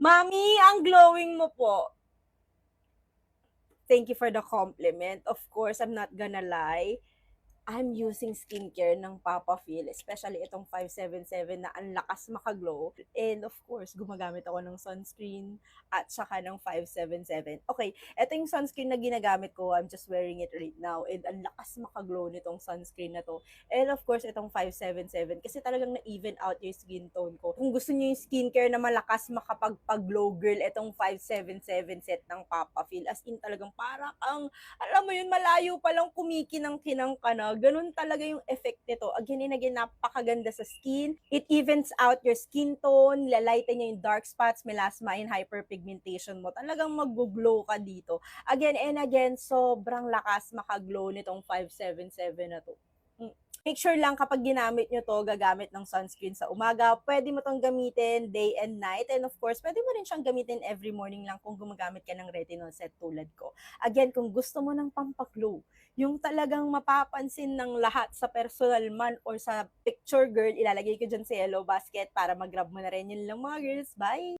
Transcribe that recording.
Mami, ang glowing mo po. Thank you for the compliment. Of course, I'm not gonna lie. I'm using skincare ng Papa Phil, especially itong 577 na ang lakas makaglow. And of course, gumagamit ako ng sunscreen at saka ng 577. Okay, ito yung sunscreen na ginagamit ko. I'm just wearing it right now. And ang lakas makaglow nitong sunscreen na to. And of course, itong 577 kasi talagang na-even out yung skin tone ko. Kung gusto niyo yung skincare na malakas makapagpag-glow girl, itong 577 set ng Papa Phil. As in talagang para ang alam mo yun, malayo pa lang kumikinang-kinang ka na, ganun talaga yung effect nito. Again and again, napakaganda sa skin. It evens out your skin tone, lalighten niya yung dark spots, melasma, and hyperpigmentation mo. Talagang mag-glow ka dito. Again and again, sobrang lakas makaglow nitong 577 na to. Make sure lang kapag ginamit nyo to, gagamit ng sunscreen sa umaga, pwede mo tong gamitin day and night. And of course, pwede mo rin siyang gamitin every morning lang kung gumagamit ka ng retinol set tulad ko. Again, kung gusto mo ng pampaglow, yung talagang mapapansin ng lahat sa personal man or sa picture girl, ilalagay ko dyan sa yellow basket para mag-grab mo na rin yun lang mga girls. Bye!